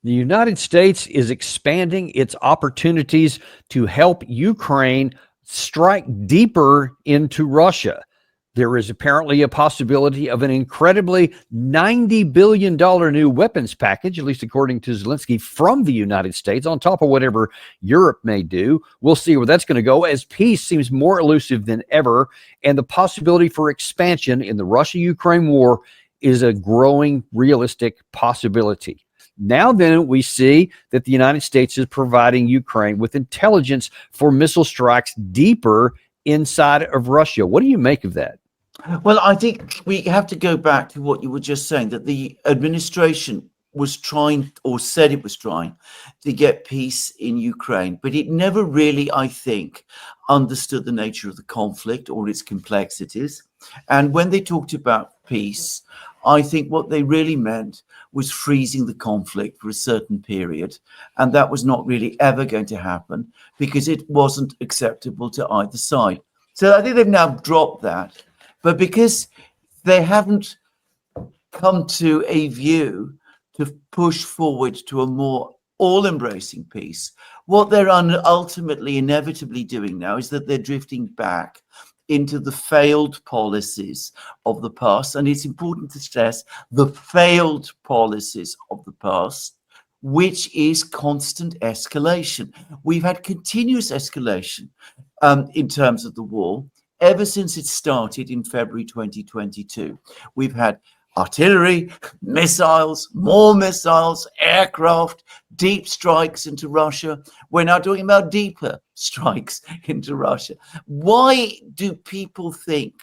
The United States is expanding its opportunities to help Ukraine strike deeper into Russia. There is apparently a possibility of an incredibly $90 billion new weapons package, at least according to Zelensky, from the United States, on top of whatever Europe may do. We'll see where that's going to go, as peace seems more elusive than ever, and the possibility for expansion in the Russia-Ukraine war is a growing realistic possibility. Now then, we see that the United States is providing Ukraine with intelligence for missile strikes deeper inside of Russia. What do you make of that? Well, I think we have to go back to what you were just saying, that the administration was trying, or said it was trying, to get peace in Ukraine, but it never really, I think, understood the nature of the conflict or its complexities. And when they talked about peace, I think what they really meant was freezing the conflict for a certain period. And that was not really ever going to happen because it wasn't acceptable to either side. So I think they've now dropped that. But because they haven't come to a view to push forward to a more all-embracing peace, what they're ultimately, inevitably doing now is that they're drifting back into the failed policies of the past. And it's important to stress the failed policies of the past, which is constant escalation. We've had continuous escalation in terms of the war ever since it started in February 2022. We've had artillery, missiles, more missiles, aircraft, deep strikes into Russia. We're now talking about deeper strikes into Russia. Why do people think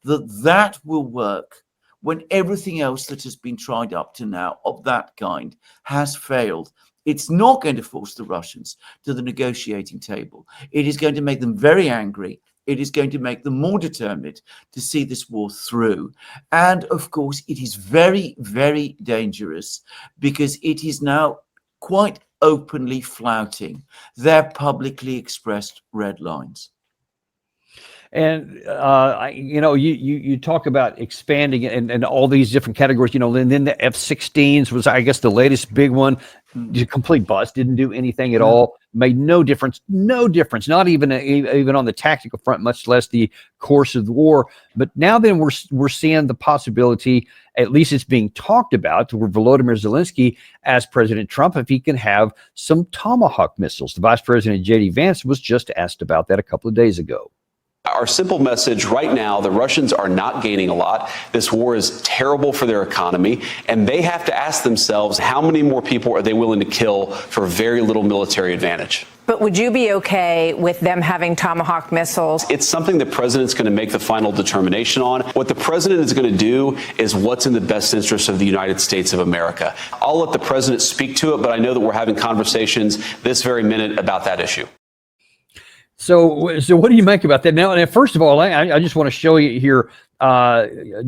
that that will work when everything else that has been tried up to now of that kind has failed? It's not going to force the Russians to the negotiating table. It is going to make them very angry. It is going to make them more determined to see this war through. And of course, it is very, very dangerous because it is now quite openly flouting their publicly expressed red lines. And, you talk about expanding and all these different categories, and then the F-16s was, I guess, the latest big one. A complete bust, didn't do anything at all, made no difference, not even on the tactical front, much less the course of the war. But now then we're seeing the possibility, at least it's being talked about, where Volodymyr Zelensky as President Trump, if he can have some Tomahawk missiles. The Vice President J.D. Vance was just asked about that a couple of days ago. Our simple message right now, the Russians are not gaining a lot. This war is terrible for their economy, and they have to ask themselves, how many more people are they willing to kill for very little military advantage? But would you be okay with them having Tomahawk missiles? It's something the president's going to make the final determination on. What the president is going to do is what's in the best interest of the United States of America. I'll let the president speak to it, but I know that we're having conversations this very minute about that issue. So what do you make about that? Now, first of all, I just want to show you here,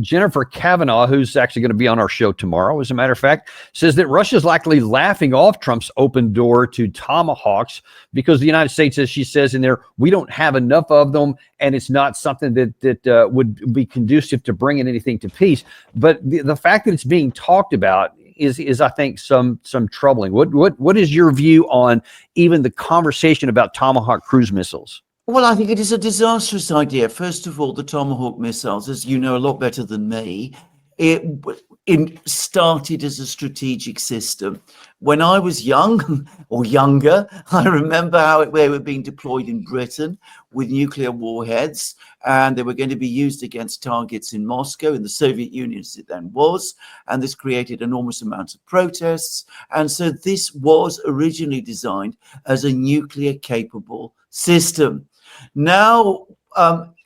Jennifer Kavanaugh, who's actually going to be on our show tomorrow, as a matter of fact, says that Russia's likely laughing off Trump's open door to Tomahawks because the United States, as she says in there, we don't have enough of them, and it's not something that would be conducive to bringing anything to peace. But the fact that it's being talked about is I think some troubling. What is your view on even the conversation about Tomahawk cruise missiles? Well, I think it is a disastrous idea. First of all, the Tomahawk missiles, as you know a lot better than me, it started as a strategic system. When I was young or younger, I remember how they were being deployed in Britain with nuclear warheads, and they were going to be used against targets in Moscow, in the Soviet Union as it then was, and this created enormous amounts of protests. And so this was originally designed as a nuclear-capable system. Now,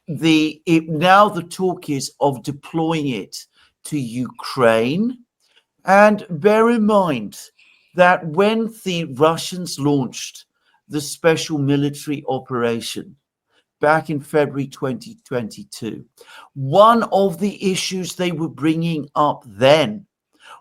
the talk is of deploying it to Ukraine. And bear in mind that when the Russians launched the special military operation back in February 2022, one of the issues they were bringing up then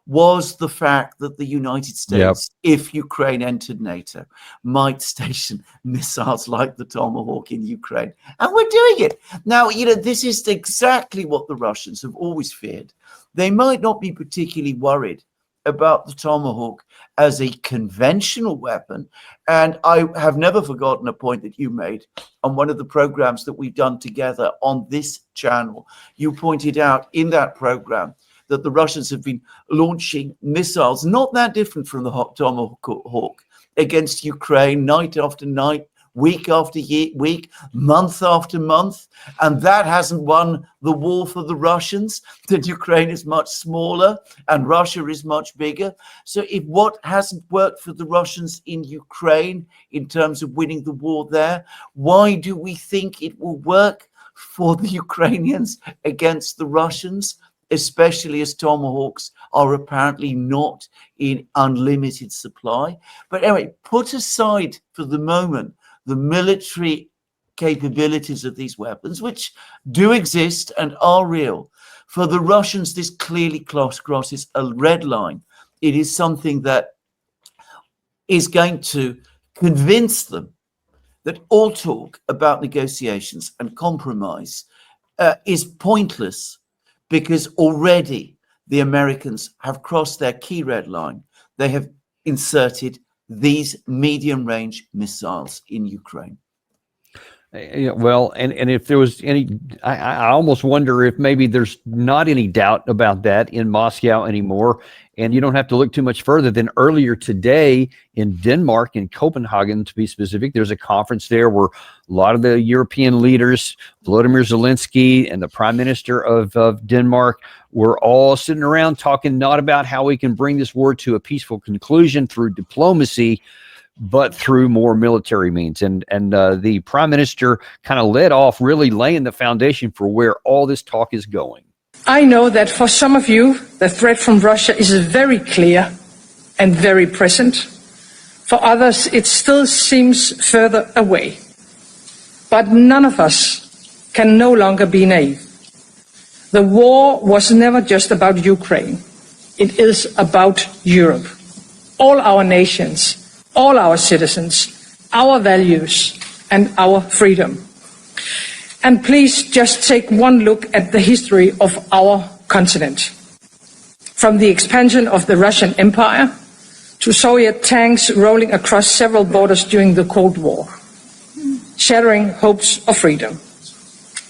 was the fact that the United States, if Ukraine entered NATO, might station missiles like the Tomahawk in Ukraine. And we're doing it. Now, this is exactly what the Russians have always feared. They might not be particularly worried about the Tomahawk as a conventional weapon. And I have never forgotten a point that you made on one of the programs that we've done together on this channel. You pointed out in that program that the Russians have been launching missiles, not that different from the Tomahawk, against Ukraine night after night, week after week, month after month. And that hasn't won the war for the Russians, that Ukraine is much smaller and Russia is much bigger. So if what hasn't worked for the Russians in Ukraine in terms of winning the war there, why do we think it will work for the Ukrainians against the Russians, especially as Tomahawks are apparently not in unlimited supply? But anyway, put aside for the moment the military capabilities of these weapons, which do exist and are real. For the Russians, this clearly crosses a red line. It is something that is going to convince them that all talk about negotiations and compromise is pointless, because already the Americans have crossed their key red line. They have inserted these medium-range missiles in Ukraine. Well, and if there was any, I almost wonder if maybe there's not any doubt about that in Moscow anymore. And you don't have to look too much further than earlier today in Denmark, in Copenhagen to be specific. There's a conference there where a lot of the European leaders, Volodymyr Zelensky and the Prime Minister of Denmark, were all sitting around talking not about how we can bring this war to a peaceful conclusion through diplomacy, but through more military means. And the Prime Minister kind of led off, really laying the foundation for where all this talk is going. I know that for some of you, the threat from Russia is very clear and very present. For others, it still seems further away. But none of us can no longer be naive. The war was never just about Ukraine. It is about Europe. All our nations, all our citizens, our values, and our freedom. And please just take one look at the history of our continent. From the expansion of the Russian Empire to Soviet tanks rolling across several borders during the Cold War, shattering hopes of freedom.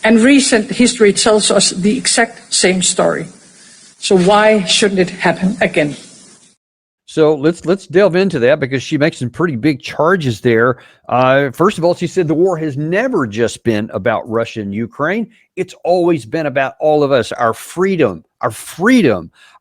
And recent history tells us the exact same story. So why shouldn't it happen again? So let's delve into that, because she makes some pretty big charges there. First of all, she said the war has never just been about Russia and Ukraine. It's always been about all of us, our freedom,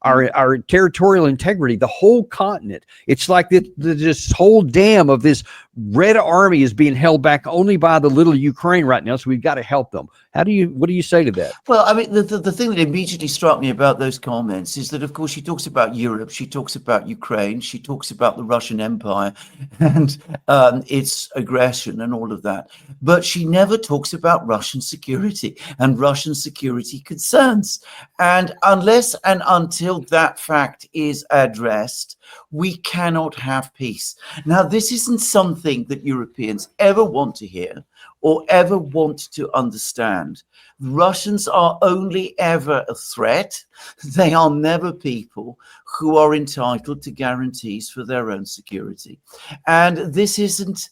our territorial integrity, the whole continent. It's like this whole dam of this Red Army is being held back only by the little Ukraine right now. So we've got to help them. What do you say to that? Well, I mean, the thing that immediately struck me about those comments is that, of course, she talks about Europe, she talks about Ukraine, she talks about the Russian Empire and its aggression and all of that. But she never talks about Russian security and Russian security concerns. And unless and until that fact is addressed, we cannot have peace. Now, this isn't something that Europeans ever want to hear or ever want to understand. Russians are only ever a threat. They are never people who are entitled to guarantees for their own security. And this isn't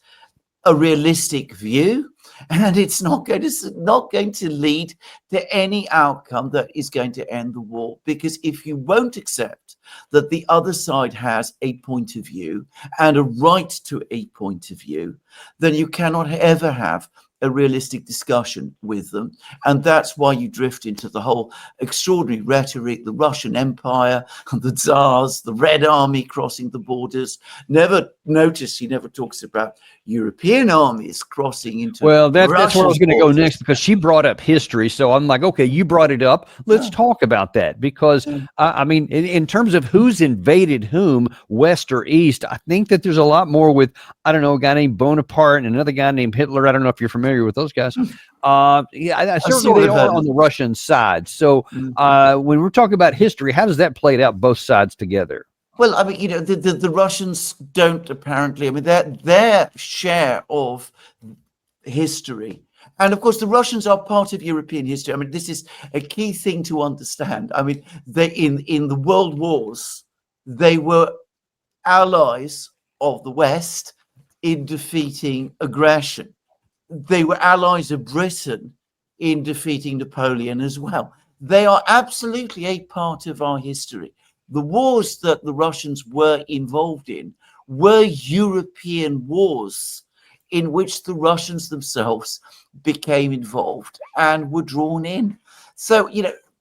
a realistic view, and it's not going to lead to any outcome that is going to end the war. Because if you won't accept that the other side has a point of view and a right to a point of view, then you cannot ever have a realistic discussion with them. And that's why you drift into the whole extraordinary rhetoric, the Russian Empire, the Tsars, the Red Army crossing the borders. He never talks about European armies crossing into that's where I was going to go next, because she brought up history. So I'm like, okay, you brought it up. Let's talk about that, because I mean, in terms of who's invaded whom, West or East, I think that there's a lot more with, I don't know, a guy named Bonaparte and another guy named Hitler. I don't know if you're familiar with those guys. Certainly they are on the Russian side. So when we're talking about history, how does that play out both sides together? Well, I mean, the Russians don't apparently, I mean, their share of history. And of course, the Russians are part of European history. I mean, this is a key thing to understand. I mean, in the world wars, They were allies of the West in defeating aggression. They were allies of Britain in defeating Napoleon as well. They are absolutely a part of our history. The wars that the Russians were involved in were European wars in which the Russians themselves became involved and were drawn in. So,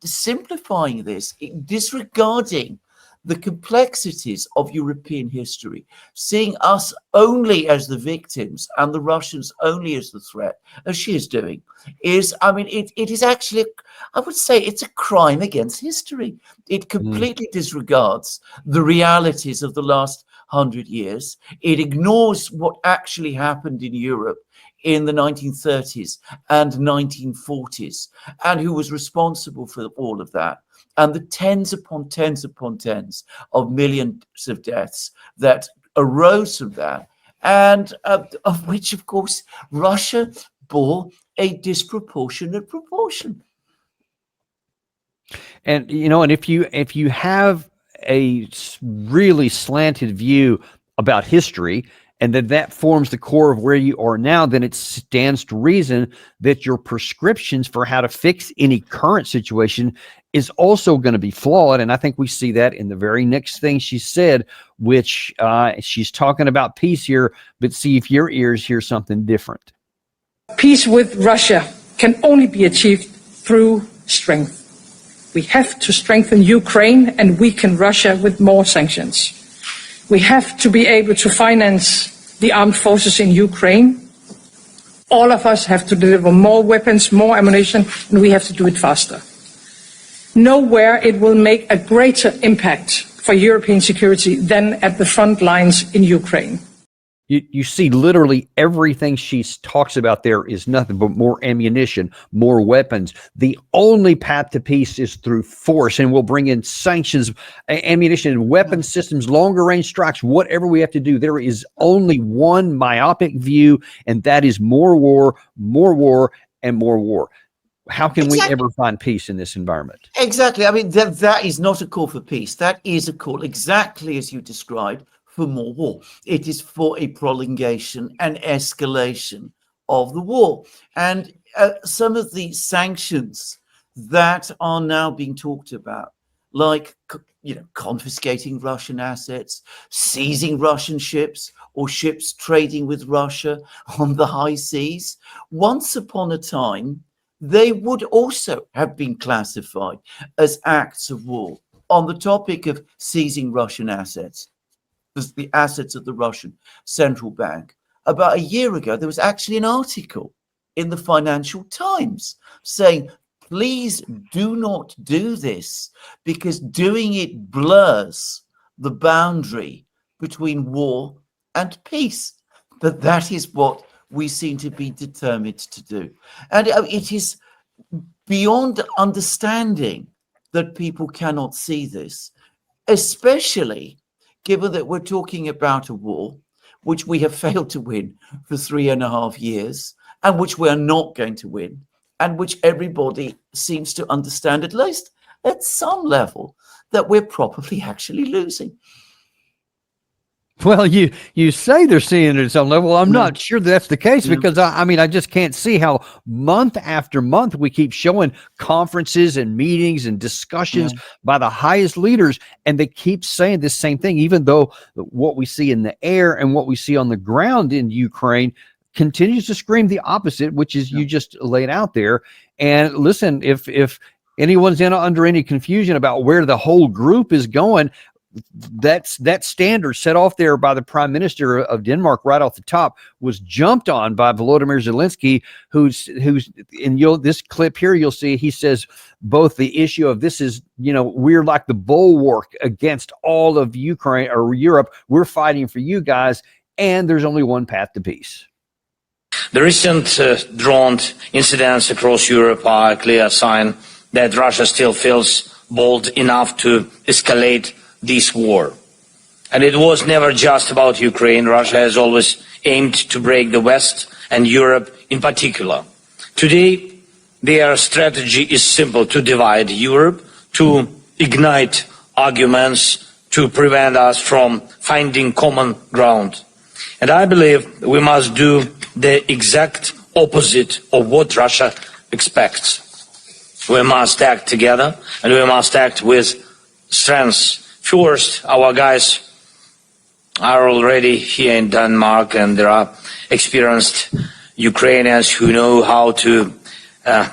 simplifying this, disregarding the complexities of European history, seeing us only as the victims and the Russians only as the threat, as she is doing, it is actually, I would say, it's a crime against history. It completely disregards the realities of the last 100 years. It ignores what actually happened in Europe in the 1930s and 1940s, and who was responsible for all of that, and the tens upon tens upon tens of millions of deaths that arose from that, and of which, of course, Russia bore a disproportionate proportion. And and if you have a really slanted view about history, and that forms the core of where you are now, then it stands to reason that your prescriptions for how to fix any current situation is also going to be flawed. And I think we see that in the very next thing she said, which she's talking about peace here, but see if your ears hear something different. Peace with Russia can only be achieved through strength. We have to strengthen Ukraine and weaken Russia with more sanctions. We have to be able to finance the armed forces in Ukraine. All of us have to deliver more weapons, more ammunition, and we have to do it faster. Nowhere it will make a greater impact for European security than at the front lines in Ukraine. You see literally everything she talks about there is nothing but more ammunition, more weapons. The only path to peace is through force, and we'll bring in sanctions, ammunition, weapon systems, longer range strikes, whatever we have to do. There is only one myopic view, and that is more war, and more war. How can we ever find peace in this environment? Exactly. I mean, that is not a call for peace. That is a call, exactly as you described, for more war. It is for a prolongation and escalation of the war. And some of the sanctions that are now being talked about, like confiscating Russian assets, seizing Russian ships or ships trading with Russia on the high seas, once upon a time, they would also have been classified as acts of war. On the topic of seizing Russian assets, the assets of the Russian central bank, about a year ago, there was actually an article in the Financial Times saying, please do not do this, because doing it blurs the boundary between war and peace. But that is what we seem to be determined to do. And it is beyond understanding that people cannot see this, especially given that we're talking about a war which we have failed to win for 3.5 years, and which we are not going to win, and which everybody seems to understand, at least at some level, that we're probably actually losing. Well, you say they're seeing it at some level. I'm not sure that's the case, because I just can't see how month after month we keep showing conferences and meetings and discussions by the highest leaders, and they keep saying the same thing, even though what we see in the air and what we see on the ground in Ukraine continues to scream the opposite, which is you just laid out there. And listen, if anyone's under any confusion about where the whole group is going, that standard set off there by the Prime Minister of Denmark right off the top was jumped on by Volodymyr Zelensky, who's in this clip here, you'll see he says both the issue of this is, we're like the bulwark against all of Ukraine or Europe. We're fighting for you guys, and there's only one path to peace. The recent drone incidents across Europe are a clear sign that Russia still feels bold enough to escalate this war. And it was never just about Ukraine. Russia has always aimed to break the West and Europe in particular. Today, their strategy is simple: to divide Europe, to ignite arguments, to prevent us from finding common ground. And I believe we must do the exact opposite of what Russia expects. We must act together, and we must act with strength. First, our guys are already here in Denmark, and there are experienced Ukrainians who know how to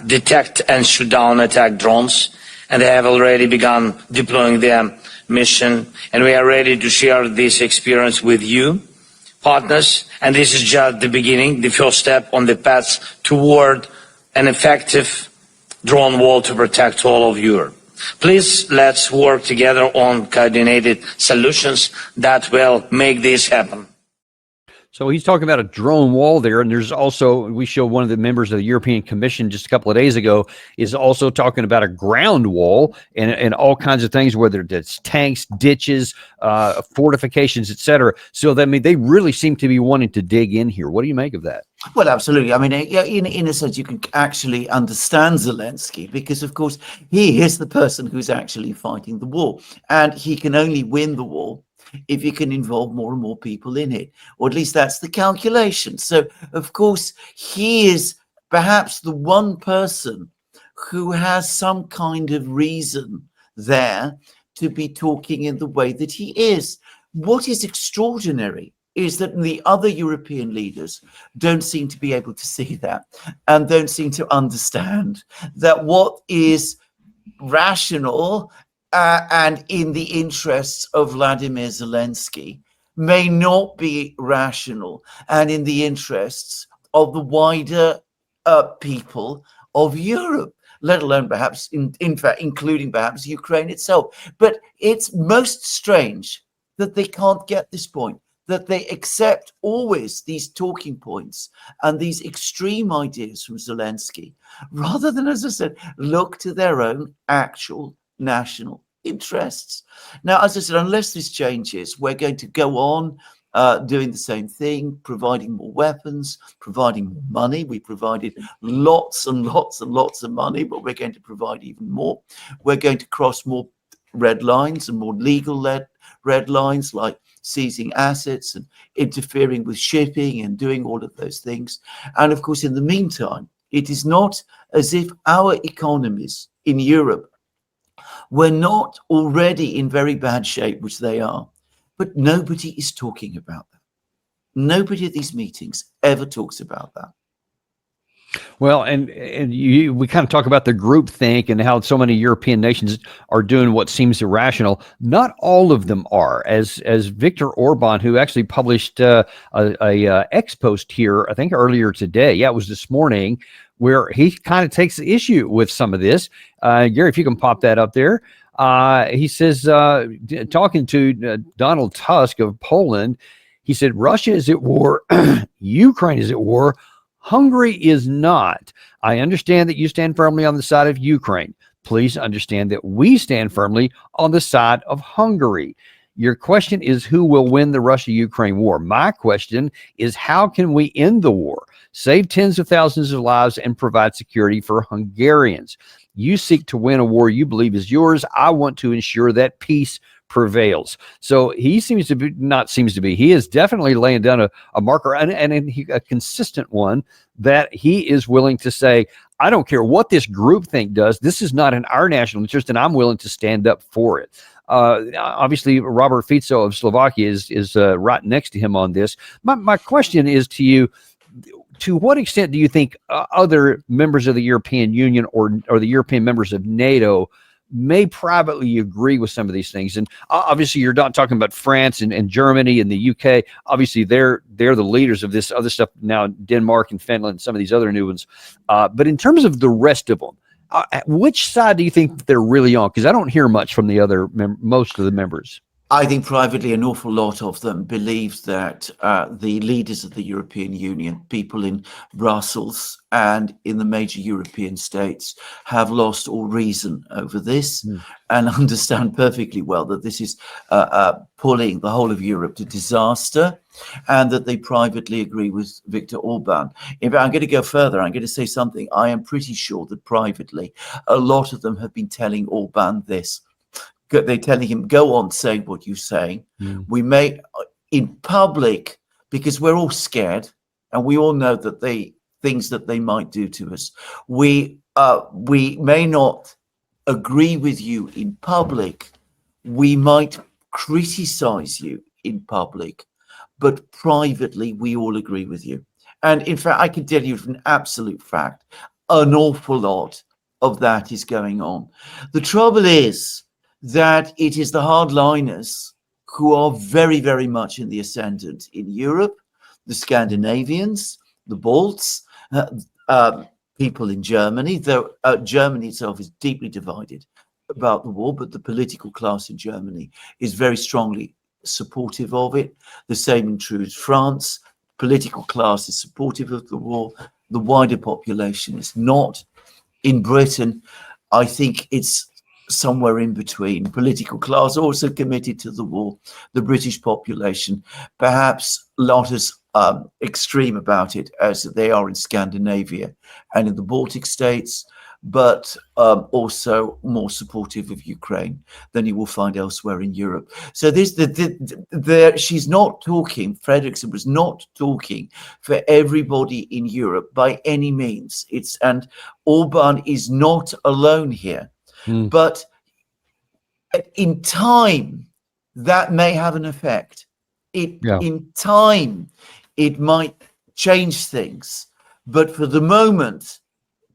detect and shoot down attack drones, and they have already begun deploying their mission, and we are ready to share this experience with you, partners, and this is just the beginning, the first step on the path toward an effective drone wall to protect all of Europe. Please, let's work together on coordinated solutions that will make this happen. So he's talking about a drone wall there. And there's also, we showed one of the members of the European Commission just a couple of days ago is also talking about a ground wall and all kinds of things, whether it's tanks, ditches, fortifications, etc. So that, I mean, they really seem to be wanting to dig in here. What do you make of that? Well, absolutely. I mean, in a sense, you can actually understand Zelensky because, of course, he is the person who's actually fighting the war, and he can only win the war if you can involve more and more people in it, or at least that's the calculation. So, of course, he is perhaps the one person who has some kind of reason there to be talking in the way that he is. What is extraordinary is that the other European leaders don't seem to be able to see that and don't seem to understand that what is rational and in the interests of Vladimir Zelensky may not be rational and in the interests of the wider people of Europe, let alone perhaps, in fact, including perhaps Ukraine itself. But it's most strange that they can't get this point, that they accept always these talking points and these extreme ideas from Zelensky, rather than, as I said, look to their own actual national interests. Now, as I said, unless this changes, we're going to go on doing the same thing, providing more weapons, providing more money. We provided lots and lots and lots of money, but we're going to provide even more. We're going to cross more red lines and more legal red lines, like seizing assets and interfering with shipping and doing all of those things. And of course, in the meantime, it is not as if our economies in Europe were not already in very bad shape, which they are, but nobody is talking about that. Nobody at these meetings ever talks about that. Well, and we kind of talk about the groupthink and how so many European nations are doing what seems irrational. Not all of them are. As Viktor Orbán, who actually published a X post here, I think earlier today. Yeah, it was this morning, where he kind of takes issue with some of this. Gary, if you can pop that up there. He says, talking to Donald Tusk of Poland, he said, Russia is at war, Ukraine is at war, Hungary is not. I understand that you stand firmly on the side of Ukraine. Please understand that we stand firmly on the side of Hungary. Your question is who will win the Russia-Ukraine war? My question is how can we end the war, save tens of thousands of lives, and provide security for Hungarians? You seek to win a war you believe is yours. I want to ensure that peace prevails. So he seems to be, he is definitely laying down a marker and a consistent one that he is willing to say, I don't care what this groupthink does. This is not in our national interest, and I'm willing to stand up for it. Obviously, Robert Fico of Slovakia is right next to him on this. My question is to you, to what extent do you think other members of the European Union or the European members of NATO may privately agree with some of these things? And obviously, you're not talking about France and Germany and the UK. Obviously, they're the leaders of this other stuff now, Denmark and Finland, and some of these other new ones. But in terms of the rest of them, which side do you think they're really on? Because I don't hear much from the other most of the members. I think privately an awful lot of them believe that the leaders of the European Union, people in Brussels and in the major European states, have lost all reason over this and understand perfectly well that this is pulling the whole of Europe to disaster, and that they privately agree with Viktor Orbán. If I'm going to go further, I'm going to say something. I am pretty sure that privately a lot of them have been telling Orbán this. they're telling him, go on, say what you're saying. We may, in public, because we're all scared and we all know that things that they might do to us. We may not agree with you in public. We might criticize you in public, but privately we all agree with you. And in fact, I can tell you an absolute fact, an awful lot of that is going on. The trouble is that it is the hardliners who are very, very much in the ascendant in Europe, the Scandinavians, the Balts, people in Germany, though Germany itself is deeply divided about the war, but the political class in Germany is very strongly supportive of it. The same is true as France. Political class is supportive of the war. The wider population is not. In Britain, I think it's somewhere in between. Political class also committed to the war. The British population, perhaps not as extreme about it as they are in Scandinavia and in the Baltic states, but also more supportive of Ukraine than you will find elsewhere in Europe. So she's not talking, Frederiksen was not talking for everybody in Europe by any means. And Orban is not alone here. But in time, that may have an effect. In time, it might change things. But for the moment,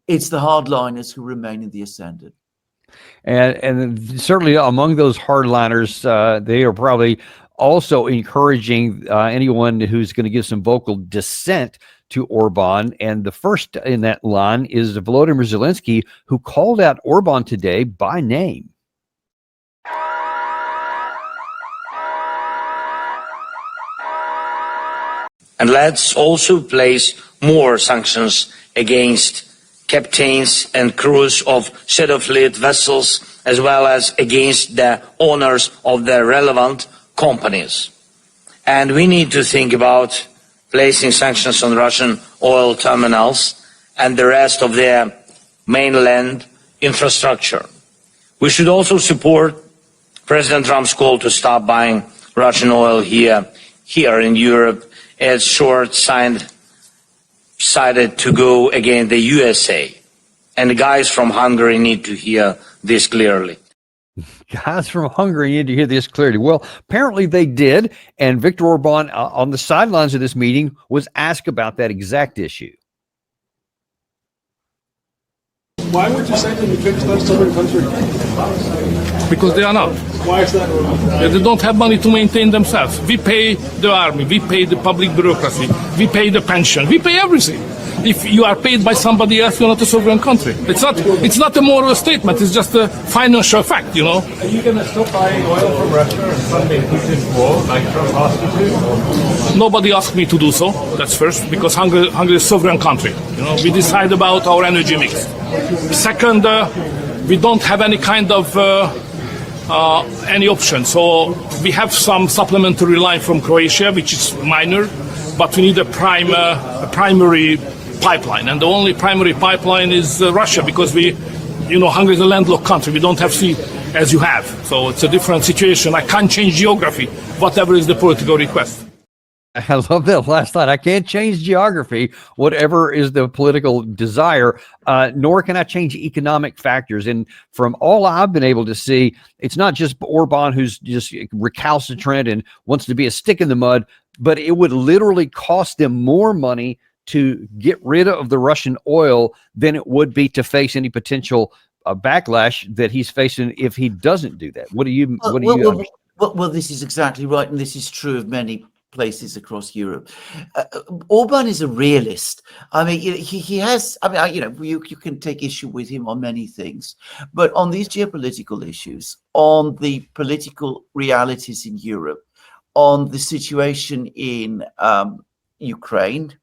it's the hardliners who remain in the ascendant. And certainly among those hardliners, they are probably also encouraging anyone who's going to give some vocal dissent to Orban. And the first in that line is Volodymyr Zelensky, who called out Orban today by name. And let's also place more sanctions against captains and crews of shadow fleet vessels, as well as against the owners of the relevant companies. And we need to think about placing sanctions on Russian oil terminals and the rest of their mainland infrastructure. We should also support President Trump's call to stop buying Russian oil here in Europe, as short-sighted to go against the USA. And the guys from Hungary need to hear this clearly. Guys from Hungary need to hear this clearly. Well, apparently they did. And Viktor Orbán, on the sidelines of this meeting, was asked about that exact issue. Why would you say that Ukraine is not a sovereign country? Because they are not. Why is that? They don't have money to maintain themselves. We pay the army, we pay the public bureaucracy, we pay the pension, we pay everything. If you are paid by somebody else, you're not a sovereign country. It's not a moral statement, it's just a financial fact, you know. Are you going to stop buying oil from Russia and funding Putin's war, like Trump asked you to? Nobody asked me to do so, that's first, because Hungary is a sovereign country. You know, we decide about our energy mix. Second, we don't have any kind of any option. So we have some supplementary line from Croatia, which is minor, but we need a primary pipeline. And the only primary pipeline is Russia, because Hungary is a landlocked country. We don't have sea as you have. So it's a different situation. I can't change geography, whatever is the political request. I love that last line. I can't change geography, whatever is the political desire, nor can I change economic factors. And from all I've been able to see, it's not just Orban who's just recalcitrant and wants to be a stick in the mud, but it would literally cost them more money to get rid of the Russian oil than it would be to face any potential backlash that he's facing if he doesn't do that. What do you? Well, this is exactly right, and this is true of many places across Europe. Orban is a realist. I mean, he has. I mean, you can take issue with him on many things, but on these geopolitical issues, on the political realities in Europe, on the situation in Ukraine,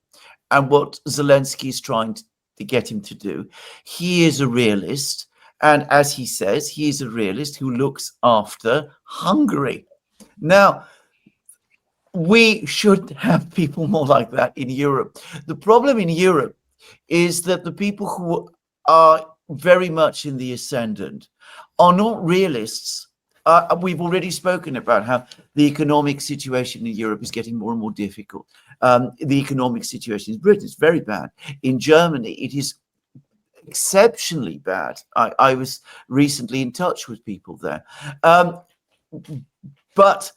and what Zelensky is trying to get him to do, he is a realist. And as he says, he is a realist who looks after Hungary. Now, we should have people more like that in Europe. The problem in Europe is that the people who are very much in the ascendant are not realists. we've already spoken about how the economic situation in Europe is getting more and more difficult. The economic situation in Britain is very bad. In Germany, it is exceptionally bad. I was recently in touch with people there. But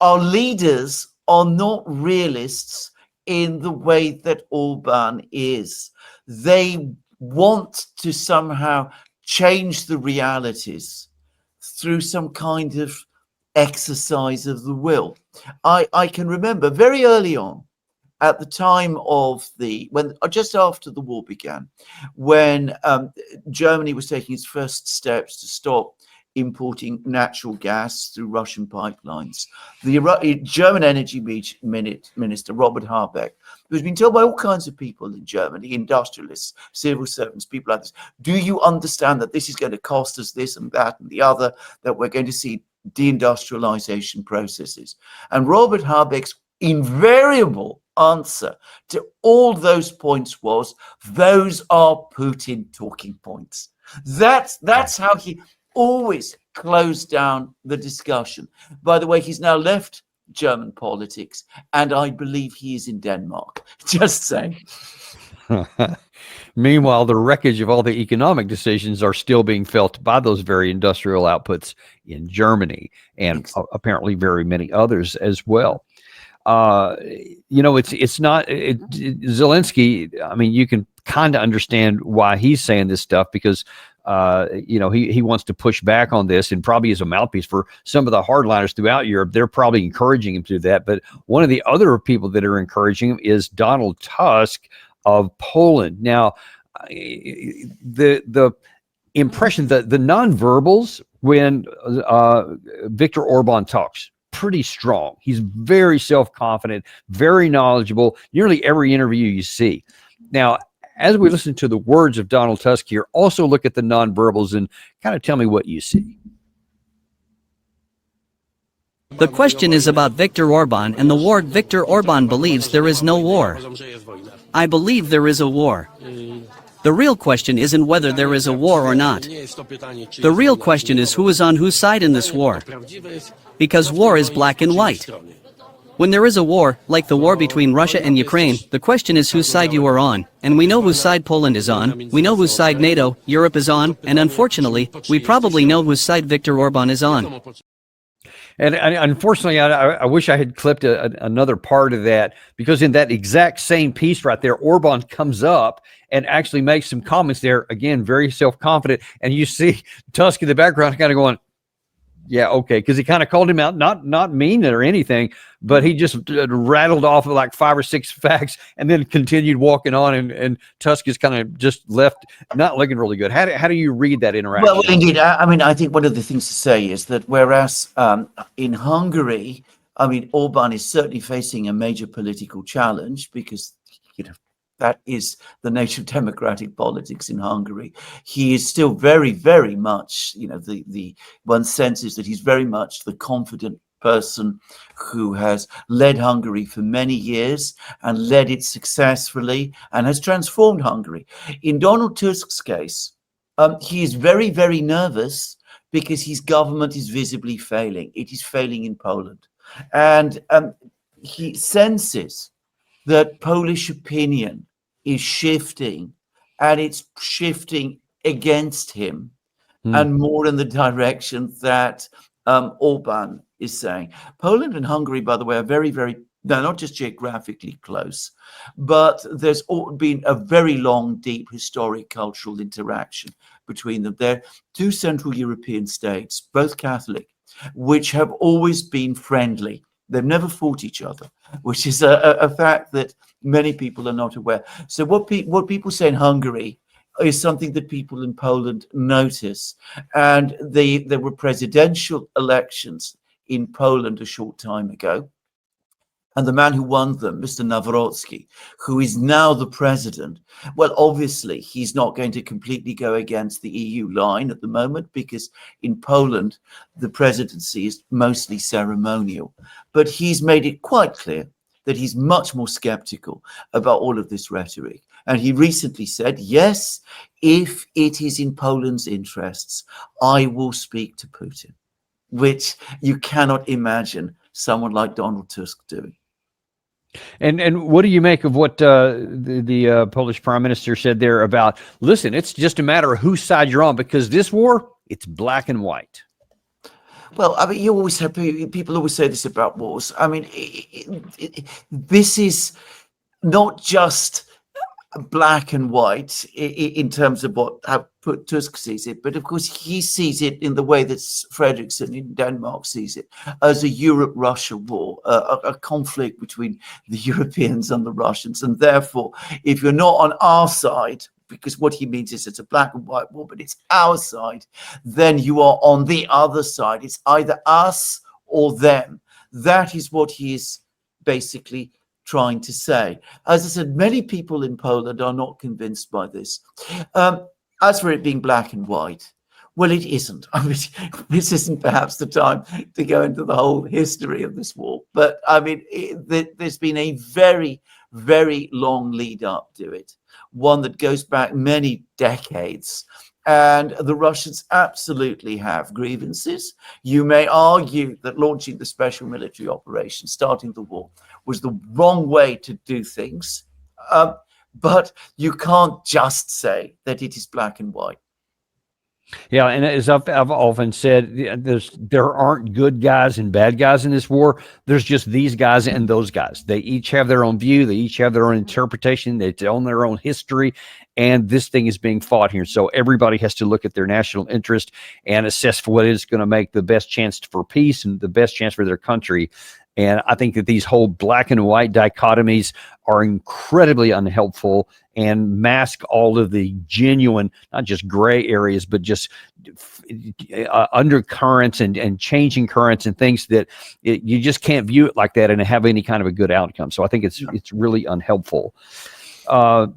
our leaders are not realists in the way that Orban is. They want to somehow change the realities through some kind of exercise of the will. I can remember very early on, at the time of just after the war began, when Germany was taking its first steps to stop importing natural gas through Russian pipelines. The German energy minister, Robert Habeck, who's been told by all kinds of people in Germany, industrialists, civil servants, people like this, do you understand that this is going to cost us this and that and the other, that we're going to see deindustrialization processes? And Robert Habeck's invariable answer to all those points was, those are Putin talking points. That's how he always closed down the discussion. By the way, he's now left German politics, and I believe he is in Denmark. Just saying. Meanwhile, the wreckage of all the economic decisions are still being felt by those very industrial outputs in Germany, and apparently very many others as well. It's not Zelensky. I mean, you can kind of understand why he's saying this stuff, because he wants to push back on this, and probably is a mouthpiece for some of the hardliners throughout Europe. They're probably encouraging him to do that. But one of the other people that are encouraging him is Donald Tusk of Poland. Now, the impression that the nonverbals when Viktor Orbán talks, pretty strong. He's very self-confident, very knowledgeable, nearly every interview you see. Now, as we listen to the words of Donald Tusk here, also look at the nonverbals and kind of tell me what you see. The question is about Viktor Orban and the war. Viktor Orban believes there is no war. I believe there is a war. The real question isn't whether there is a war or not. The real question is who is on whose side in this war. Because war is black and white. When there is a war, like the war between Russia and Ukraine, the question is whose side you are on. And we know whose side Poland is on, we know whose side NATO, Europe is on, and unfortunately, we probably know whose side Viktor Orban is on. And unfortunately, I wish I had clipped another part of that, because in that exact same piece right there, Orban comes up and actually makes some comments there, again, very self-confident. And you see Tusk in the background kind of going, yeah, okay, because he kind of called him out, not mean or anything, but he just rattled off like 5 or 6 facts and then continued walking on, and Tusk is kind of just left not looking really good. How do you read that interaction? Well, indeed. I mean, I think one of the things to say is that whereas in Hungary, I mean, Orban is certainly facing a major political challenge, because, that is the nature of democratic politics in Hungary. He is still very, very much, the one senses that he's very much the confident person who has led Hungary for many years and led it successfully and has transformed Hungary. In Donald Tusk's case, he is very, very nervous because his government is visibly failing. It is failing in Poland. And he senses that Polish opinion is shifting, and it's shifting against him and more in the direction that Orban is saying. Poland and Hungary, by the way, are very, very, they're not just geographically close, but there's been a very long, deep historic cultural interaction between them. They're 2 Central European states, both Catholic, which have always been friendly. They've never fought each other, which is a fact that many people are not aware. So what people say in Hungary is something that people in Poland notice. And there were presidential elections in Poland a short time ago. And the man who won them, Mr. Nawrocki, who is now the president, well, obviously, he's not going to completely go against the EU line at the moment, because in Poland, the presidency is mostly ceremonial. But he's made it quite clear that he's much more skeptical about all of this rhetoric. And he recently said, yes, if it is in Poland's interests, I will speak to Putin. which you cannot imagine someone like Donald Tusk doing. And what do you make of what the Polish Prime Minister said there about, listen, it's just a matter of whose side you're on, because this war, it's black and white. Well, I mean, you always have people always say this about wars. I mean, this is not just black and white in terms of how Tusk sees it, but of course he sees it in the way that Frederiksen in Denmark sees it, as a Europe-Russia war, a conflict between the Europeans and the Russians. And therefore, if you're not on our side, because what he means is it's a black and white war, but it's our side, then you are on the other side. It's either us or them. That is what he is basically trying to say. As I said, many people in Poland are not convinced by this. As for it being black and white, well, it isn't. I mean, this isn't perhaps the time to go into the whole history of this war, but I mean, there's been a very, very long lead up to it, one that goes back many decades. And the Russians absolutely have grievances. You may argue that launching the special military operation, starting the war, was the wrong way to do things. But you can't just say that it is black and white. Yeah, and as I've often said, there aren't good guys and bad guys in this war. There's just these guys and those guys. They each have their own view. They each have their own interpretation. They own their own history. And this thing is being fought here. So everybody has to look at their national interest and assess for what is going to make the best chance for peace and the best chance for their country. And I think that these whole black and white dichotomies are incredibly unhelpful and mask all of the genuine, not just gray areas, but just undercurrents and changing currents and things that you just can't view it like that and have any kind of a good outcome. So I think it's really unhelpful. I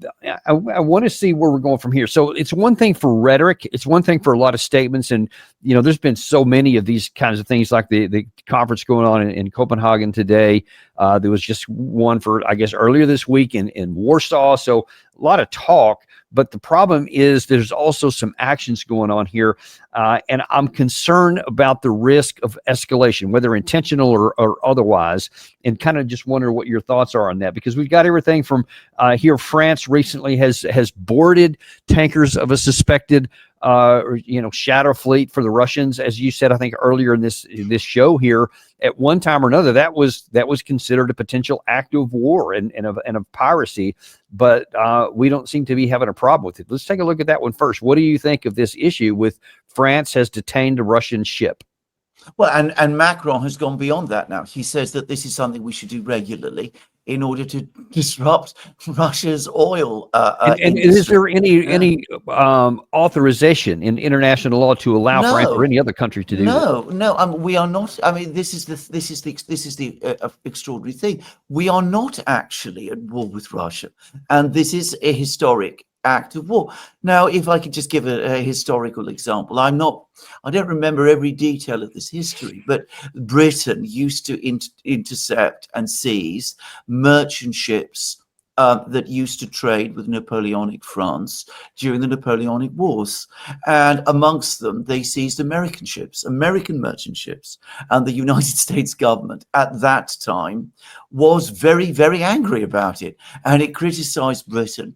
want to see where we're going from here. So it's one thing for rhetoric. It's one thing for a lot of statements. And, you know, there's been so many of these kinds of things, like the conference going on in Copenhagen today. There was just one for, I guess, earlier this week in Warsaw. So a lot of talk. But the problem is there's also some actions going on here. And I'm concerned about the risk of escalation, whether intentional or otherwise, and kind of just wonder what your thoughts are on that, because we've got everything from here. France recently has boarded tankers of a suspected shadow fleet for the Russians. As you said, I think earlier in this show here, at one time or another, that was considered a potential act of war and of piracy. But we don't seem to be having a problem with it. Let's take a look at that one first. What do you think of this issue with France has detained a Russian ship? Well, and Macron has gone beyond that now. He says that this is something we should do regularly in order to disrupt Russia's oil and is there any authorization in international law to allow France or any other country to do that? No, we are not. I mean, this is the extraordinary thing. We are not actually at war with Russia, and this is a historic act of war. Now, if I could just give a historical example, I don't remember every detail of this history, but Britain used to intercept and seize merchant ships that used to trade with Napoleonic France during the Napoleonic Wars. And amongst them, they seized American ships, American merchant ships. And the United States government at that time was very, very angry about it. And it criticized Britain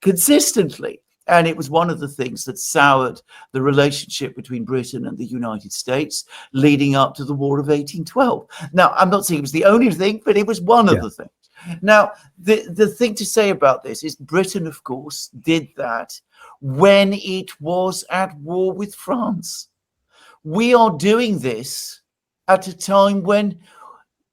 consistently. And it was one of the things that soured the relationship between Britain and the United States leading up to the War of 1812. Now, I'm not saying it was the only thing, but it was one of the things. Now, the thing to say about this is Britain, of course, did that when it was at war with France. We are doing this at a time when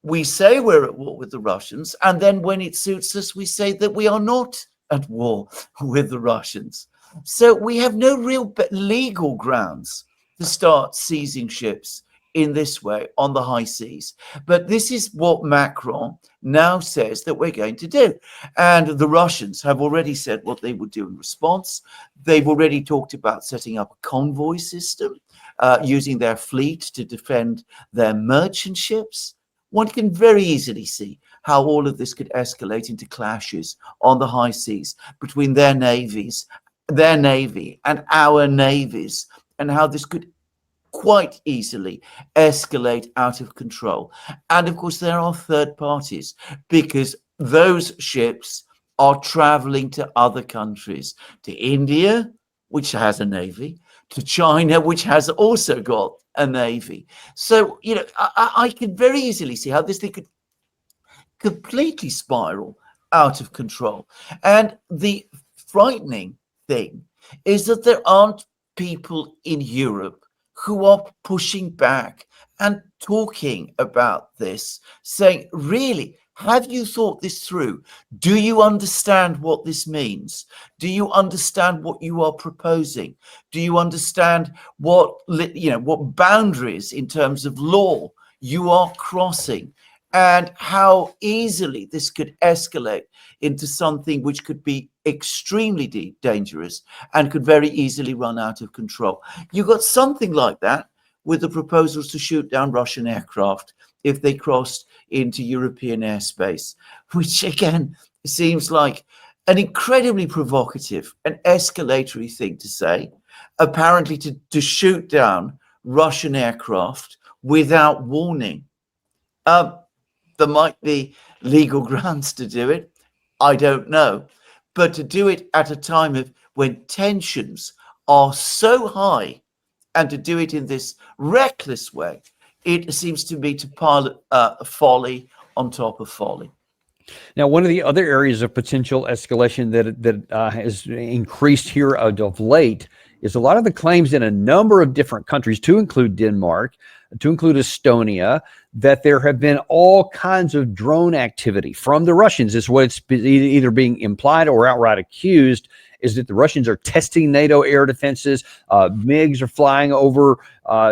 we say we're at war with the Russians, and then when it suits us, we say that we are not at war with the Russians. So we have no real legal grounds to start seizing ships in this way on the high seas. But this is what Macron now says that we're going to do. And the Russians have already said what they would do in response. They've already talked about setting up a convoy system, using their fleet to defend their merchant ships. One can very easily see how all of this could escalate into clashes on the high seas between their navy and our navies, and how this could quite easily escalate out of control. And of course, there are third parties, because those ships are traveling to other countries, to India, which has a navy, to China, which has also got a navy. So, you know, I could very easily see how this thing could completely spiral out of control. And the frightening thing is that there aren't people in Europe who are pushing back and talking about this, saying, really, have you thought this through? Do you understand what this means? Do you understand what you are proposing? Do you understand what boundaries in terms of law you are crossing, and how easily this could escalate into something which could be extremely dangerous and could very easily run out of control? You got something like that with the proposals to shoot down Russian aircraft if they crossed into European airspace, which again seems like an incredibly provocative and escalatory thing to say, apparently to shoot down Russian aircraft without warning. There might be legal grounds to do it, I don't know, but to do it at a time of when tensions are so high, and to do it in this reckless way, it seems to me to pile folly on top of folly. Now, one of the other areas of potential escalation that has increased here of late is a lot of the claims in a number of different countries, to include Denmark, to include Estonia, that there have been all kinds of drone activity from the Russians. Is what it's either being implied or outright accused, is that the Russians are testing NATO air defenses. MiGs are flying over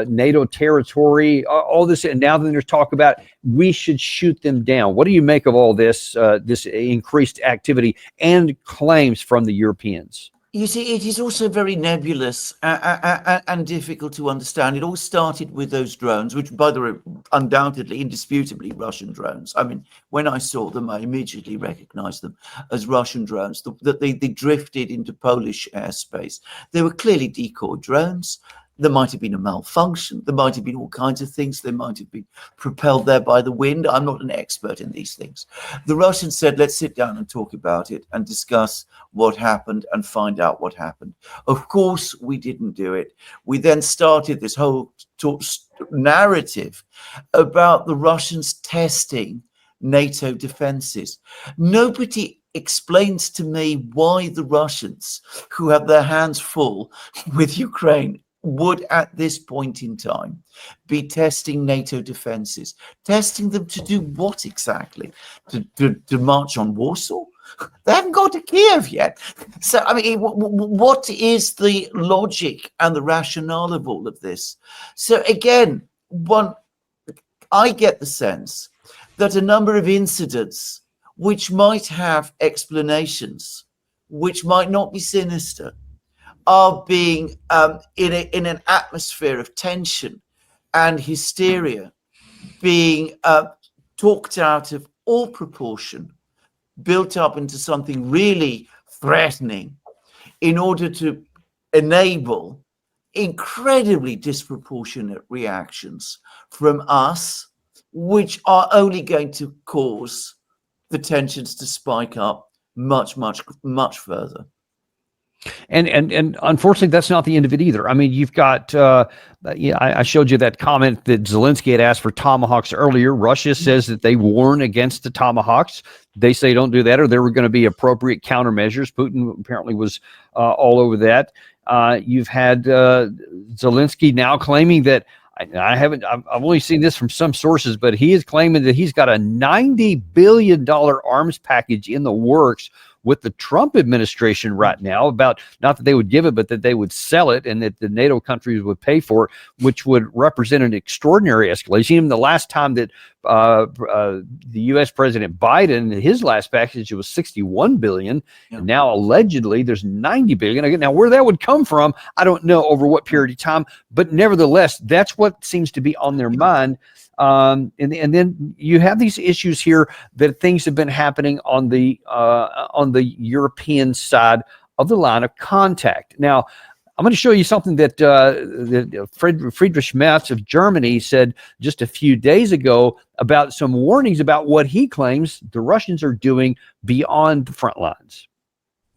NATO territory, all this. And now then there's talk about we should shoot them down. What do you make of all this, this increased activity and claims from the Europeans? You see, it is also very nebulous and difficult to understand. It all started with those drones, which, by the way, undoubtedly, indisputably Russian drones. I mean, when I saw them, I immediately recognized them as Russian drones, that they drifted into Polish airspace. They were clearly decoy drones. There might have been a malfunction. There might have been all kinds of things. They might have been propelled there by the wind. I'm not an expert in these things. The Russians said, let's sit down and talk about it and discuss what happened and find out what happened. Of course, we didn't do it. We then started this whole narrative about the Russians testing NATO defenses. Nobody explains to me why the Russians, who have their hands full with Ukraine, would at this point in time be testing NATO defenses. Testing them to do what exactly? To march on Warsaw? They haven't got to Kiev yet. So, I mean, what is the logic and the rationale of all of this? So again, I get the sense that a number of incidents which might have explanations, which might not be sinister, are being in an atmosphere of tension and hysteria, being talked out of all proportion, built up into something really threatening in order to enable incredibly disproportionate reactions from us, which are only going to cause the tensions to spike up much, much, much further. And unfortunately, that's not the end of it either. I mean, you've got, I showed you that comment that Zelensky had asked for Tomahawks earlier. Russia says that they warn against the Tomahawks. They say don't do that, or there were going to be appropriate countermeasures. Putin apparently was all over that. You've had Zelensky now claiming that, I've only seen this from some sources, but he is claiming that he's got a $90 billion arms package in the works with the Trump administration right now, about not that they would give it, but that they would sell it and that the NATO countries would pay for it, which would represent an extraordinary escalation. Even the last time that the U.S. President Biden, his last package, it was $61 billion. Yeah. And now allegedly there's $90 billion. Now, where that would come from, I don't know over what period of time, but nevertheless, that's what seems to be on their mind. And then you have these issues here that things have been happening on the European side of the line of contact. Now, I'm going to show you something that Friedrich Merz of Germany said just a few days ago about some warnings about what he claims the Russians are doing beyond the front lines.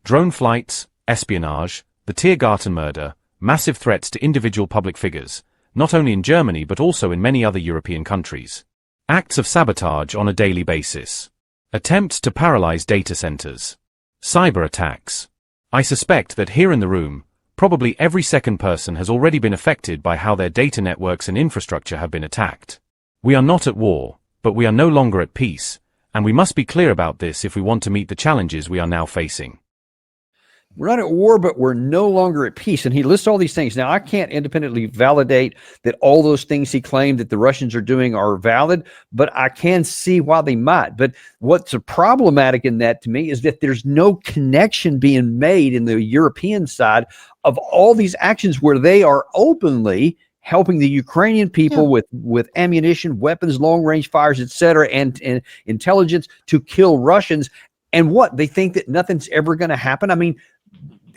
Drone flights, espionage, the Tiergarten murder, massive threats to individual public figures, not only in Germany but also in many other European countries. Acts of sabotage on a daily basis. Attempts to paralyze data centers. Cyber attacks. I suspect that here in the room, probably every second person has already been affected by how their data networks and infrastructure have been attacked. We are not at war, but we are no longer at peace, and we must be clear about this if we want to meet the challenges we are now facing. We're not at war, but we're no longer at peace. And he lists all these things. Now, I can't independently validate that all those things he claimed that the Russians are doing are valid, but I can see why they might. But what's problematic in that to me is that there's no connection being made in the European side of all these actions where they are openly helping the Ukrainian people with ammunition, weapons, long-range fires, etc., and intelligence to kill Russians. And what? They think that nothing's ever going to happen? I mean,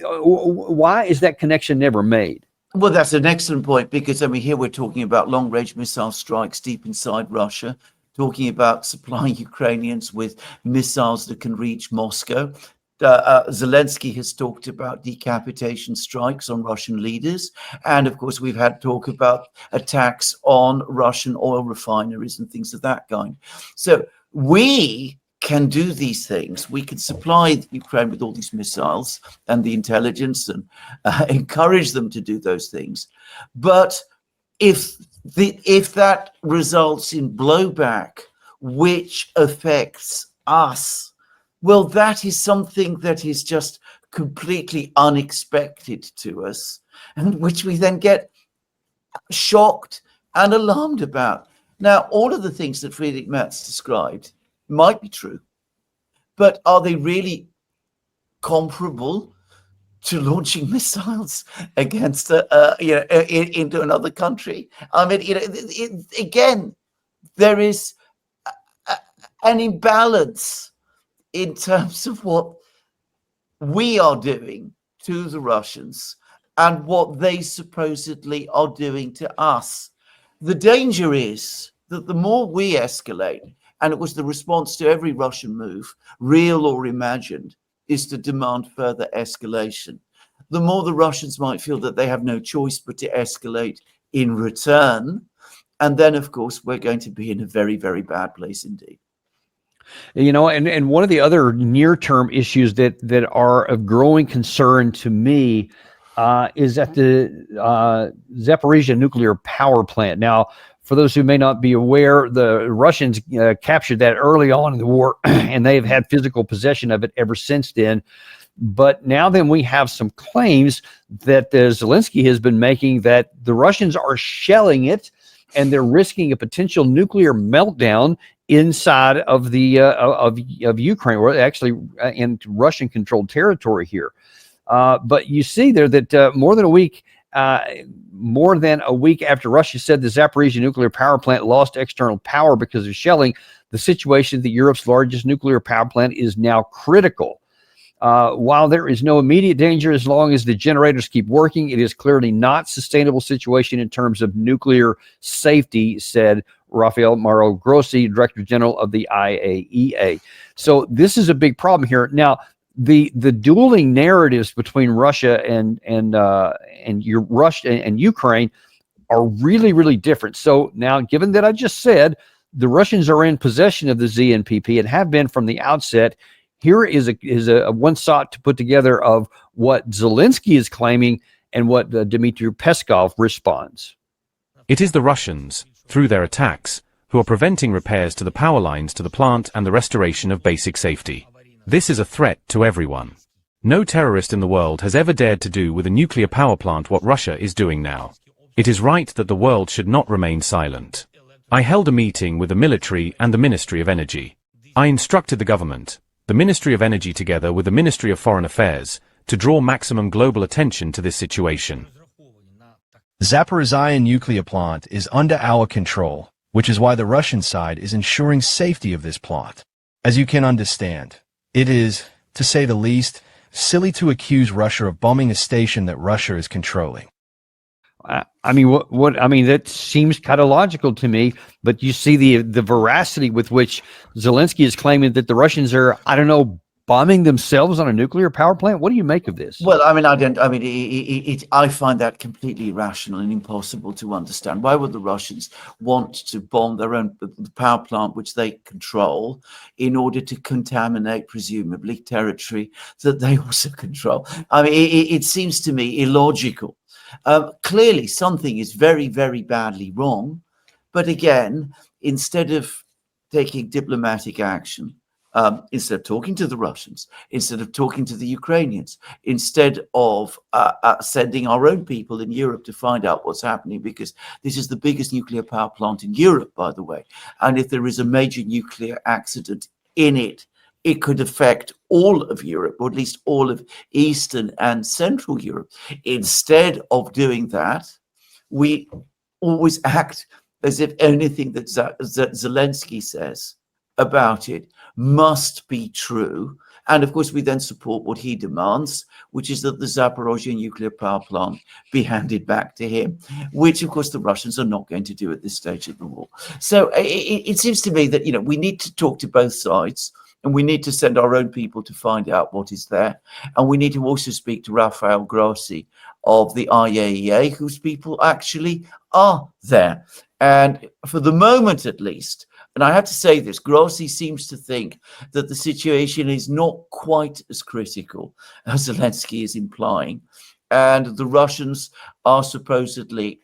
why is that connection never made? Well, that's an excellent point, because I mean, here we're talking about long-range missile strikes deep inside Russia, talking about supplying Ukrainians with missiles that can reach Moscow. Zelensky has talked about decapitation strikes on Russian leaders. And of course, we've had talk about attacks on Russian oil refineries and things of that kind. So we can do these things. We can supply Ukraine with all these missiles and the intelligence and encourage them to do those things. But if that results in blowback, which affects us, well, that is something that is just completely unexpected to us, and which we then get shocked and alarmed about. Now, all of the things that Friedrich Merz described might be true, but are they really comparable to launching missiles against into another country? I mean, again, there is an imbalance in terms of what we are doing to the Russians and what they supposedly are doing to us. The danger is that the more we escalate, and it was the response to every Russian move, real or imagined, is to demand further escalation, the more the Russians might feel that they have no choice but to escalate in return. And then, of course, we're going to be in a very, very bad place indeed. You know, and one of the other near-term issues that are of growing concern to me is at the Zaporizhzhia nuclear power plant. Now, for those who may not be aware, the Russians captured that early on in the war, and they've had physical possession of it ever since then. But now then we have some claims that Zelensky has been making that the Russians are shelling it, and they're risking a potential nuclear meltdown inside of the of Ukraine, or actually in Russian-controlled territory here. But you see there that more than a week after Russia said the Zaporizhzhia nuclear power plant lost external power because of shelling, the situation at Europe's largest nuclear power plant is now critical. While there is no immediate danger as long as the generators keep working, it is clearly not a sustainable situation in terms of nuclear safety, said Rafael Mauro Grossi, Director General of the IAEA. So this is a big problem here. Now, the dueling narratives between Russia and Ukraine are really, really different. So now, given that I just said the Russians are in possession of the ZNPP and have been from the outset, here is a one shot to put together of what Zelensky is claiming and what Dmitry Peskov responds. It is the Russians, through their attacks, who are preventing repairs to the power lines to the plant and the restoration of basic safety. This is a threat to everyone. No terrorist in the world has ever dared to do with a nuclear power plant what Russia is doing now. It is right that the world should not remain silent. I held a meeting with the military and the Ministry of Energy. I instructed the government, the Ministry of Energy together with the Ministry of Foreign Affairs, to draw maximum global attention to this situation. The Zaporizhzhia nuclear plant is under our control, which is why the Russian side is ensuring safety of this plant. As you can understand, it is, to say the least, silly to accuse Russia of bombing a station that Russia is controlling. I mean, I mean, that seems kind of logical to me, but you see the veracity with which Zelensky is claiming that the Russians are, I don't know, bombing themselves on a nuclear power plant. What do you make of this? Well, I mean, I find that completely irrational and impossible to understand. Why would the Russians want to bomb their own power plant, which they control, in order to contaminate, presumably, territory that they also control? I mean, it seems to me illogical. Clearly, something is very, very badly wrong. But again, instead of taking diplomatic action, instead of talking to the Russians, instead of talking to the Ukrainians, instead of sending our own people in Europe to find out what's happening, because this is the biggest nuclear power plant in Europe, by the way. And if there is a major nuclear accident in it, it could affect all of Europe, or at least all of Eastern and Central Europe. Instead of doing that, we always act as if anything that Zelensky says about it must be true. And of course, we then support what he demands, which is that the Zaporozhye nuclear power plant be handed back to him, which of course the Russians are not going to do at this stage of the war. So it seems to me that, we need to talk to both sides, and we need to send our own people to find out what is there. And we need to also speak to Rafael Grossi of the IAEA, whose people actually are there. And for the moment, at least, and I have to say this, Grossi seems to think that the situation is not quite as critical as Zelensky is implying. And the Russians are supposedly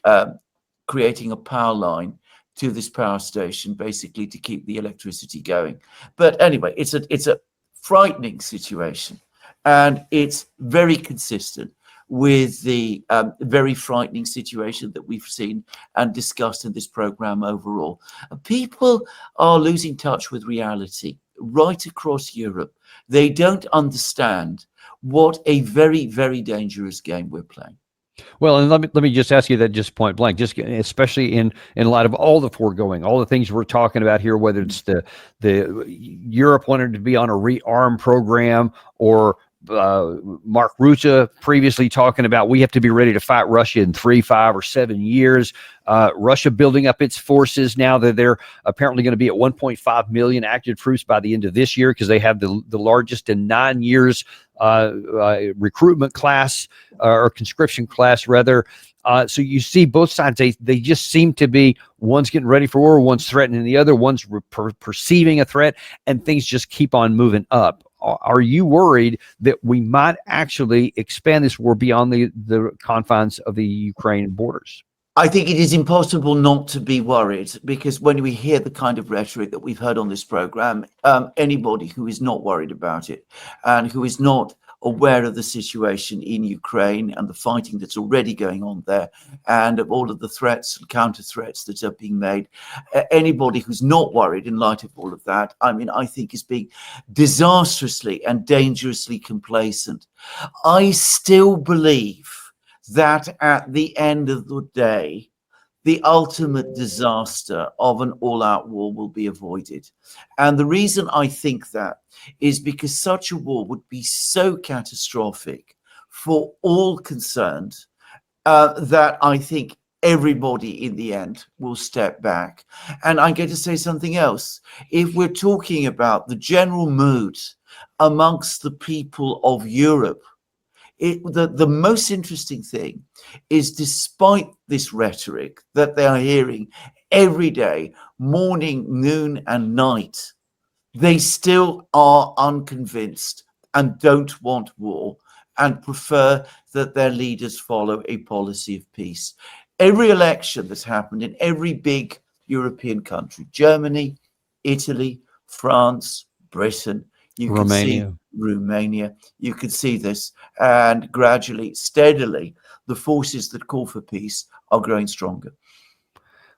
creating a power line to this power station, basically to keep the electricity going. But anyway, it's a frightening situation, and it's very consistent with the very frightening situation that we've seen and discussed in this program overall. People are losing touch with reality right across Europe. They don't understand what a very, very dangerous game we're playing. Well, and let me just ask you that just point blank, just especially in light of all the foregoing, all the things we're talking about here, whether it's the Europe wanted to be on a rearm program, or Mark Rutte previously talking about we have to be ready to fight Russia in 3, 5, or 7 years. Russia building up its forces now that they're apparently going to be at 1.5 million active troops by the end of this year, because they have the largest in 9 years recruitment class, or conscription class rather. So you see both sides, they just seem to be, one's getting ready for war, one's threatening the other, one's perceiving a threat, and things just keep on moving up. Are you worried that we might actually expand this war beyond the confines of the Ukraine borders? I think it is impossible not to be worried, because when we hear the kind of rhetoric that we've heard on this program, anybody who is not worried about it and who is not aware of the situation in Ukraine and the fighting that's already going on there, and of all of the threats and counter threats that are being made, anybody who's not worried in light of all of that, I think is being disastrously and dangerously complacent. I still believe that at the end of the day, the ultimate disaster of an all-out war will be avoided. And the reason I think that is because such a war would be so catastrophic for all concerned that I think everybody in the end will step back. And I'm going to say something else. If we're talking about the general mood amongst the people of Europe, the most interesting thing is, despite this rhetoric that they are hearing every day, morning, noon, and night, they still are unconvinced and don't want war, and prefer that their leaders follow a policy of peace. Every election that's happened in every big European country, Germany, Italy, France, Britain, you can see Romania, you could see this, and gradually, steadily, the forces that call for peace are growing stronger.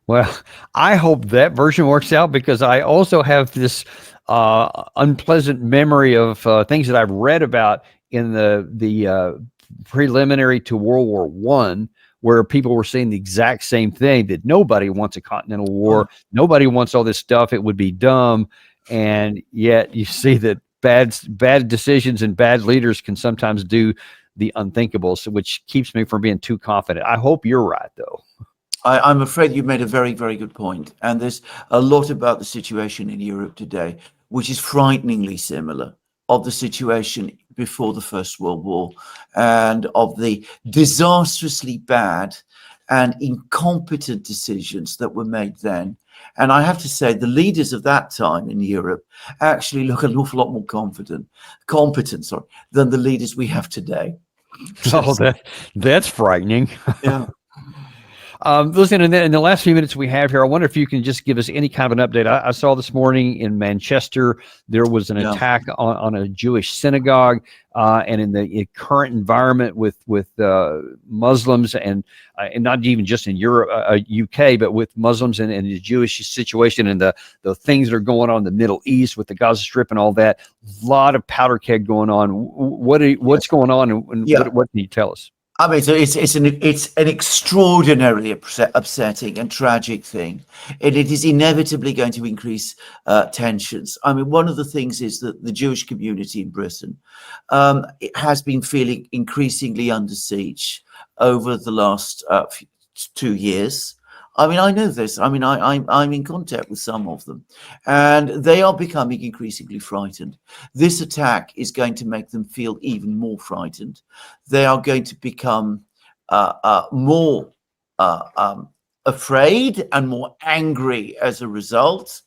Well, I hope that version works out, because I also have this unpleasant memory of things that I've read about in the preliminary to World War I, where people were saying the exact same thing, that nobody wants a continental war, nobody wants all this stuff, it would be dumb. And yet you see that bad decisions and bad leaders can sometimes do the unthinkable, so which keeps me from being too confident. I hope you're right, though. I'm afraid you made a very, very good point. And there's a lot about the situation in Europe today, which is frighteningly similar of the situation before the First World War, and of the disastrously bad and incompetent decisions that were made then. And I have to say, the leaders of that time in Europe actually look an awful lot more competent, than the leaders we have today. Oh, that's frightening. Yeah. Listen, in the last few minutes we have here, I wonder if you can just give us any kind of an update. I saw this morning in Manchester, there was an attack on a Jewish synagogue, and in the current environment with Muslims and not even just in Europe, UK, but with Muslims and the Jewish situation and the things that are going on in the Middle East with the Gaza Strip and all that. A lot of powder keg going on. What's going on, and what can you tell us? I mean, so it's an extraordinarily upsetting and tragic thing, and it is inevitably going to increase tensions. I mean, one of the things is that the Jewish community in Britain it has been feeling increasingly under siege over the last 2 years. I mean, I know this. I mean, I'm in contact with some of them, and they are becoming increasingly frightened. This attack is going to make them feel even more frightened. They are going to become more afraid and more angry as a result.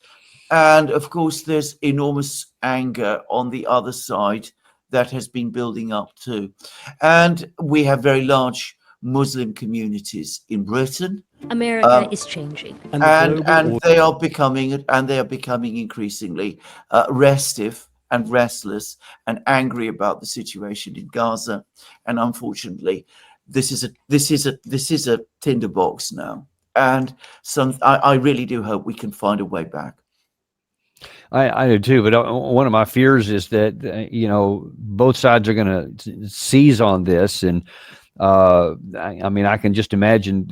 And of course, there's enormous anger on the other side that has been building up too. And we have very large Muslim communities in Britain. America is changing, and they are becoming increasingly restive and restless and angry about the situation in Gaza. And unfortunately, this is a tinderbox now. And I really do hope we can find a way back. I do too, but one of my fears is that both sides are going to seize on this, and I mean, I can just imagine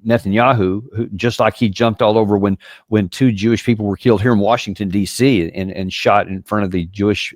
Netanyahu, who, just like he jumped all over when 2 Jewish people were killed here in Washington, D.C. and shot in front of the Jewish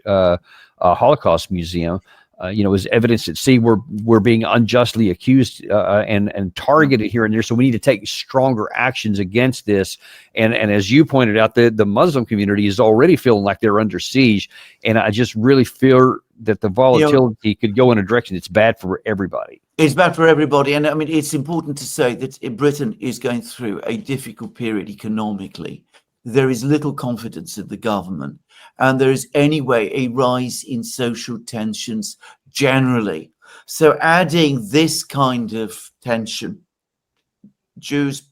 Holocaust Museum. As evidence that, see, we're being unjustly accused and targeted here and there. So we need to take stronger actions against this. And as you pointed out, the Muslim community is already feeling like they're under siege. And I just really fear that the volatility could go in a direction that's bad for everybody. It's bad for everybody. And I mean, it's important to say that Britain is going through a difficult period economically. There is little confidence in the government, and there is anyway a rise in social tensions generally. So adding this kind of tension, Jewish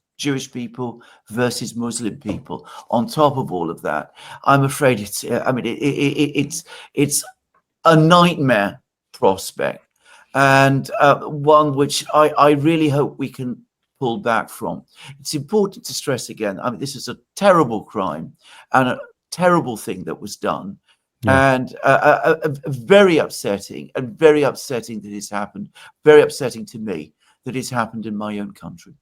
people versus Muslim people, on top of all of that, I'm afraid it's a nightmare prospect, and one which I really hope we can pull back from. It's important to stress again, I mean, this is a terrible crime and a terrible thing that was done, and very upsetting that it's happened, very upsetting to me that it's happened in my own country.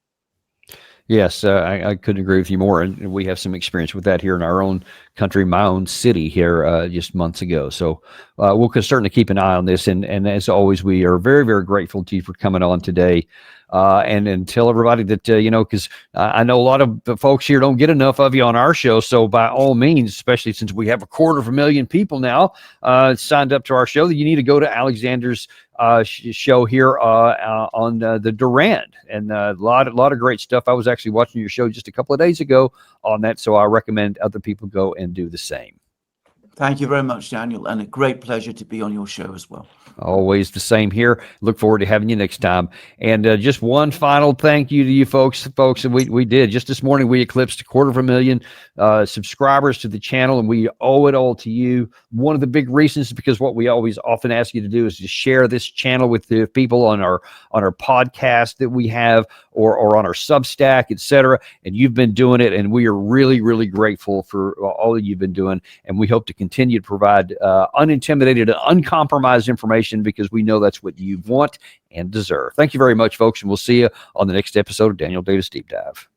Yes, I couldn't agree with you more. And we have some experience with that here in our own country, my own city here just months ago. So we'll certainly keep an eye on this. And as always, we are very, very grateful to you for coming on today. And tell everybody that, because I know a lot of the folks here don't get enough of you on our show. So by all means, especially since we have 250,000 people now signed up to our show, that you need to go to Alexander's show here on the Durand, and a lot of great stuff. I was actually watching your show just a couple of days ago on that, so I recommend other people go and do the same. Thank you very much, Daniel, and a great pleasure to be on your show as well. Always the same here. Look forward to having you next time. And just one final thank you to you folks. And we did just this morning. We eclipsed 250,000 subscribers to the channel, and we owe it all to you. One of the big reasons is because what we always often ask you to do is to share this channel with the people on our podcast that we have, or on our Substack, etc. And you've been doing it, and we are really, really grateful for all that you've been doing. And we hope to continue to provide unintimidated and uncompromised information, because we know that's what you want and deserve. Thank you very much, folks, and we'll see you on the next episode of Daniel Davis Deep Dive.